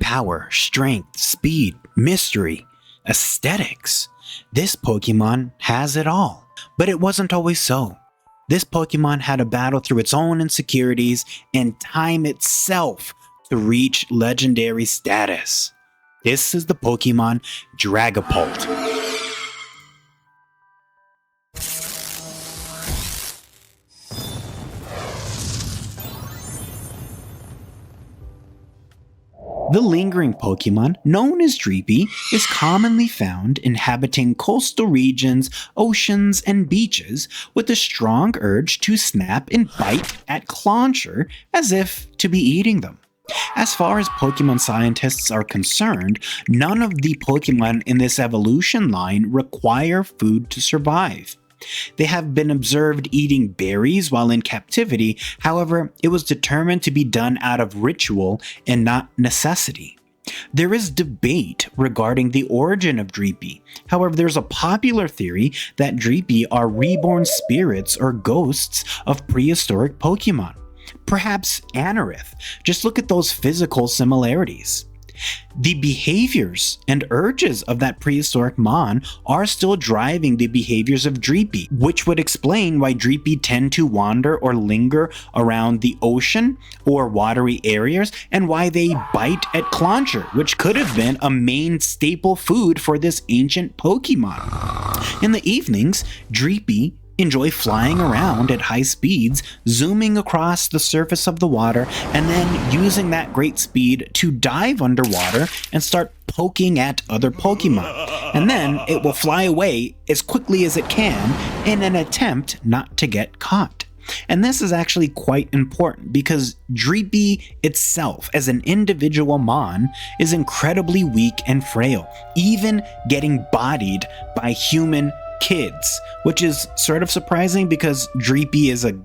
power, strength, speed, mystery, aesthetics. This Pokemon has it all. But it wasn't always so. This Pokemon had to battle through its own insecurities and time itself to reach legendary status. This is the Pokemon Dragapult. The lingering Pokemon, known as Dreepy, is commonly found inhabiting coastal regions, oceans, and beaches with a strong urge to snap and bite at Clauncher as if to be eating them. As far as Pokemon scientists are concerned, none of the Pokemon in this evolution line require food to survive. They have been observed eating berries while in captivity, however, it was determined to be done out of ritual and not necessity. There is debate regarding the origin of Dreepy. However, there's a popular theory that Dreepy are reborn spirits or ghosts of prehistoric Pokemon. Perhaps Anorith. Just look at those physical similarities. The behaviors and urges of that prehistoric Mon are still driving the behaviors of Dreepy, which would explain why Dreepy tend to wander or linger around the ocean or watery areas, and why they bite at Clauncher, which could have been a main staple food for this ancient Pokemon. In the evenings, Dreepy enjoy flying around at high speeds, zooming across the surface of the water, and then using that great speed to dive underwater and start poking at other Pokemon. And then it will fly away as quickly as it can in an attempt not to get caught. And this is actually quite important because Dreepy itself as an individual Mon is incredibly weak and frail, even getting bodied by human kids, which is sort of surprising because Dreepy is a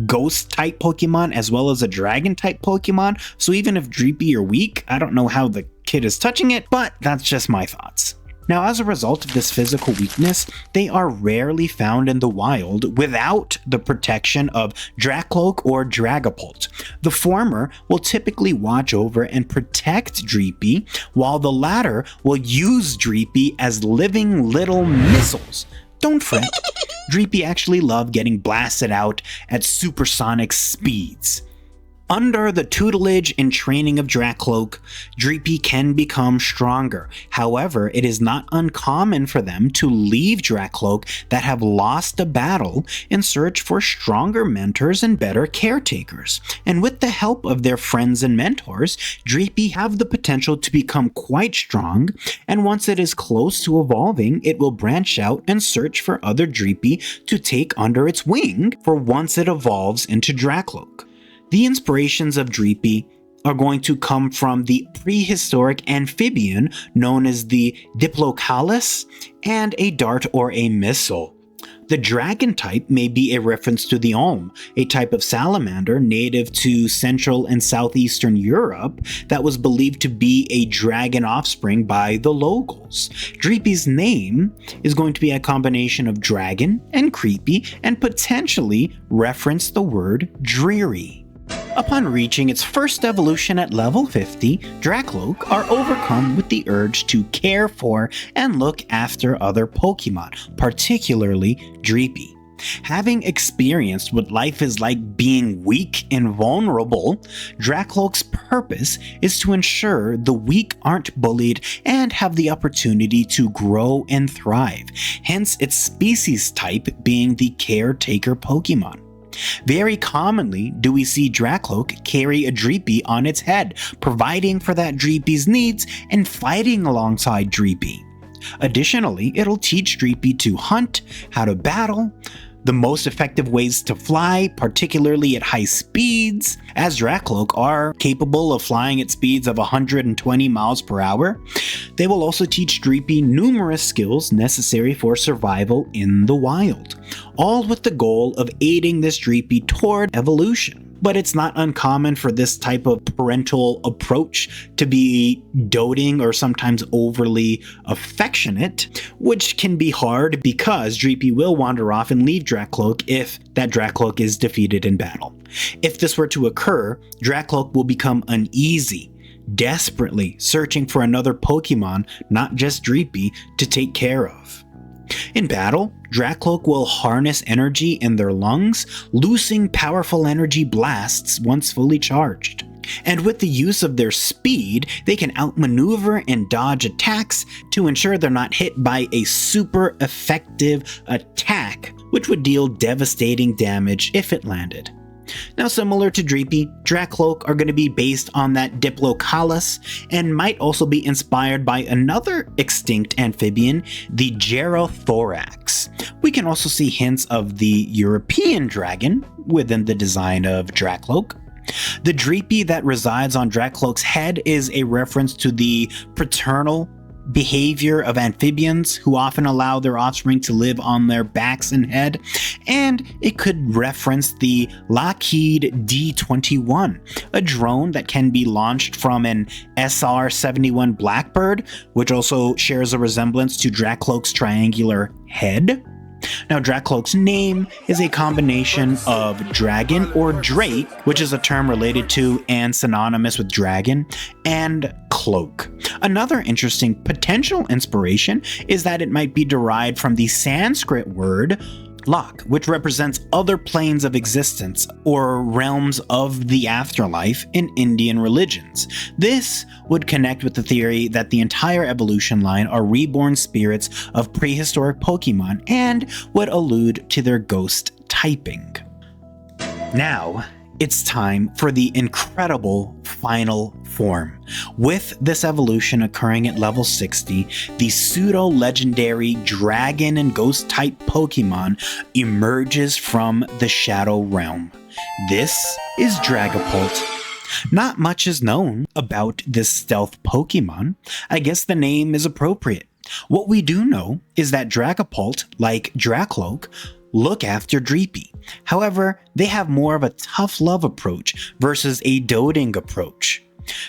ghost type Pokemon as well as a dragon type Pokemon, so even if Dreepy are weak, I don't know how the kid is touching it, but that's just my thoughts. Now, as a result of this physical weakness, they are rarely found in the wild without the protection of Drakloak or Dragapult. The former will typically watch over and protect Dreepy, while the latter will use Dreepy as living little missiles. Don't fret, Dreepy actually love getting blasted out at supersonic speeds. Under the tutelage and training of Drakloak, Dreepy can become stronger. However, it is not uncommon for them to leave Drakloak that have lost a battle in search for stronger mentors and better caretakers. And with the help of their friends and mentors, Dreepy have the potential to become quite strong, and once it is close to evolving, it will branch out and search for other Dreepy to take under its wing for once it evolves into Drakloak. The inspirations of Dreepy are going to come from the prehistoric amphibian known as the Diplocalus and a dart or a missile. The dragon type may be a reference to the Olm, a type of salamander native to Central and Southeastern Europe that was believed to be a dragon offspring by the locals. Dreepy's name is going to be a combination of dragon and creepy and potentially reference the word dreary. Upon reaching its first evolution at level 50, Drakloak are overcome with the urge to care for and look after other Pokemon, particularly Dreepy. Having experienced what life is like being weak and vulnerable, Drakloak's purpose is to ensure the weak aren't bullied and have the opportunity to grow and thrive, hence its species type being the caretaker Pokemon. Very commonly do we see Drakloak carry a Dreepy on its head, providing for that Dreepy's needs and fighting alongside Dreepy. Additionally, it'll teach Dreepy to hunt, how to battle, the most effective ways to fly, particularly at high speeds, as Drakloak are capable of flying at speeds of 120 miles per hour. They will also teach Dreepy numerous skills necessary for survival in the wild, all with the goal of aiding this Dreepy toward evolution. But it's not uncommon for this type of parental approach to be doting or sometimes overly affectionate, which can be hard because Dreepy will wander off and leave Drakloak if that Drakloak is defeated in battle. If this were to occur, Drakloak will become uneasy, desperately searching for another Pokemon, not just Dreepy, to take care of. In battle, Drakloak will harness energy in their lungs, loosing powerful energy blasts once fully charged. And with the use of their speed, they can outmaneuver and dodge attacks to ensure they're not hit by a super effective attack, which would deal devastating damage if it landed. Now, similar to Dreepy, Drakloak are going to be based on that Diplocalus and might also be inspired by another extinct amphibian, the Gerothrax. We can also see hints of the European dragon within the design of Drakloak. The Dreepy that resides on Drakloak's head is a reference to the paternal behavior of amphibians who often allow their offspring to live on their backs and head, and it could reference the Lockheed D-21, a drone that can be launched from an SR-71 Blackbird, which also shares a resemblance to Drakloak's triangular head. Now, Drakloak's name is a combination of dragon or drake, which is a term related to and synonymous with dragon, and cloak. Another interesting potential inspiration is that it might be derived from the Sanskrit word Lok, which represents other planes of existence or realms of the afterlife in Indian religions. This would connect with the theory that the entire evolution line are reborn spirits of prehistoric Pokemon and would allude to their ghost typing. Now, it's time for the incredible final form. With this evolution occurring at level 60, the pseudo-legendary dragon and ghost type Pokemon emerges from the Shadow Realm. This is Dragapult. Not much is known about this stealth Pokemon. I guess the name is appropriate. What we do know is that Dragapult, like Drakloak, look after Dreepy. However, they have more of a tough love approach versus a doting approach.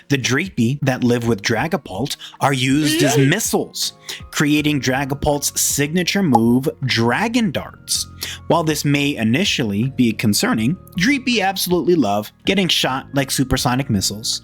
The Dreepy that live with Dragapult are used as missiles, creating Dragapult's signature move, Dragon Darts. While this may initially be concerning, Dreepy absolutely love getting shot like supersonic missiles.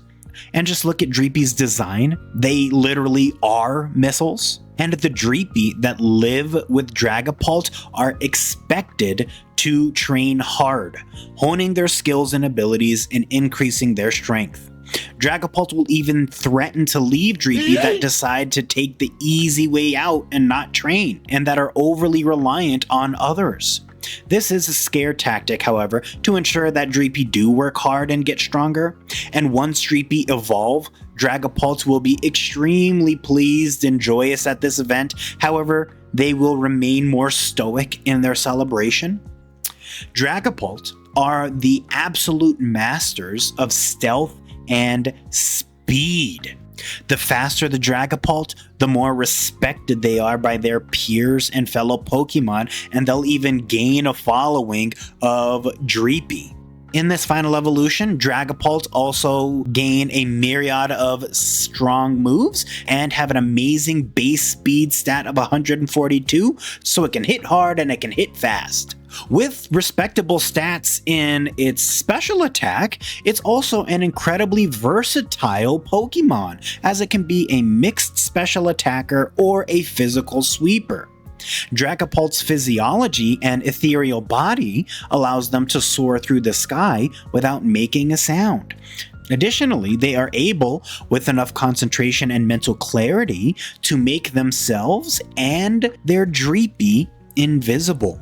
And just look at Dreepy's design, they literally are missiles. And the Dreepy that live with Dragapult are expected to train hard, honing their skills and abilities and increasing their strength. Dragapult will even threaten to leave Dreepy that decide to take the easy way out and not train, and that are overly reliant on others. This is a scare tactic, however, to ensure that Dreepy do work hard and get stronger, and once Dreepy evolve, Dragapult will be extremely pleased and joyous at this event. However, they will remain more stoic in their celebration. Dragapult are the absolute masters of stealth and speed. The faster the Dragapult, the more respected they are by their peers and fellow Pokemon, and they'll even gain a following of Dreepy. In this final evolution, Dragapult also gain a myriad of strong moves and have an amazing base speed stat of 142, so it can hit hard and it can hit fast. With respectable stats in its special attack, it's also an incredibly versatile Pokemon, as it can be a mixed special attacker or a physical sweeper. Dragapult's physiology and ethereal body allows them to soar through the sky without making a sound. Additionally, they are able, with enough concentration and mental clarity, to make themselves and their Dreepy invisible.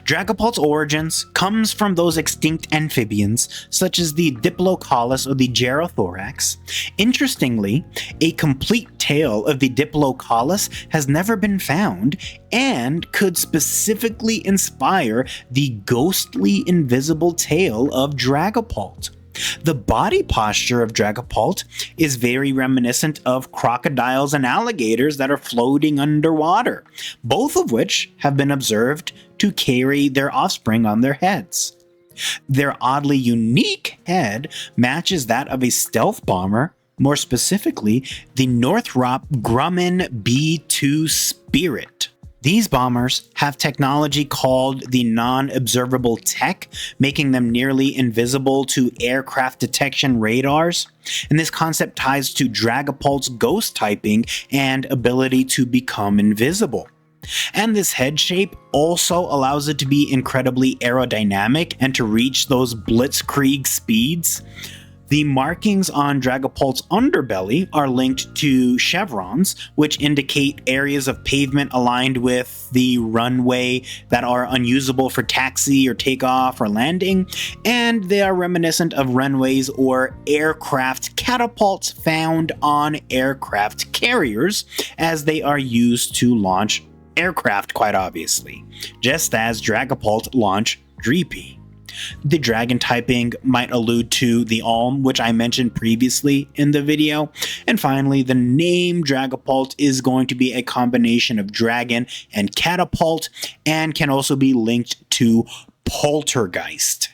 Dragapult's origins comes from those extinct amphibians, such as the Diplocalus or the Gerothrax. Interestingly, a complete tale of the Diplocalus has never been found and could specifically inspire the ghostly invisible tale of Dragapult. The body posture of Dragapult is very reminiscent of crocodiles and alligators that are floating underwater, both of which have been observed to carry their offspring on their heads. Their oddly unique head matches that of a stealth bomber, more specifically, the Northrop Grumman B2 Spirit. These bombers have technology called the non-observable tech, making them nearly invisible to aircraft detection radars. And this concept ties to Dragapult's ghost typing and ability to become invisible. And this head shape also allows it to be incredibly aerodynamic and to reach those blitzkrieg speeds. The markings on Dragapult's underbelly are linked to chevrons, which indicate areas of pavement aligned with the runway that are unusable for taxi or takeoff or landing, and they are reminiscent of runways or aircraft catapults found on aircraft carriers, as they are used to launch aircraft, quite obviously, just as Dragapult launched Dreepy. The dragon typing might allude to the Alm, which I mentioned previously in the video. And finally, the name Dragapult is going to be a combination of dragon and catapult, and can also be linked to poltergeist.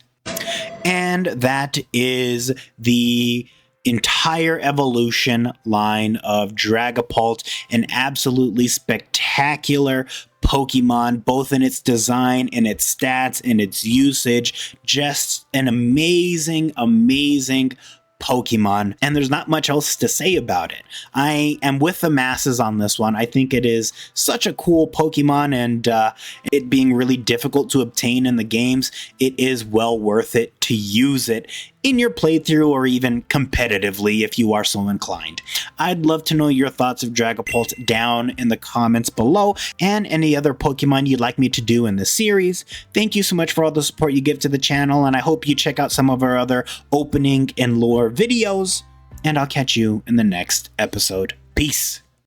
And that is the entire evolution line of Dragapult, an absolutely spectacular Pokemon, both in its design and its stats and its usage. Just an amazing Pokemon, and there's not much else to say about it. I am with the masses on this one. I think it is such a cool Pokemon, and it being really difficult to obtain in the games, it is well worth it to use it in your playthrough or even competitively if you are so inclined. I'd love to know your thoughts of Dragapult down in the comments below, and any other Pokemon you'd like me to do in the series. Thank you so much for all the support you give to the channel, and I hope you check out some of our other opening and lore videos, and I'll catch you in the next episode. Peace!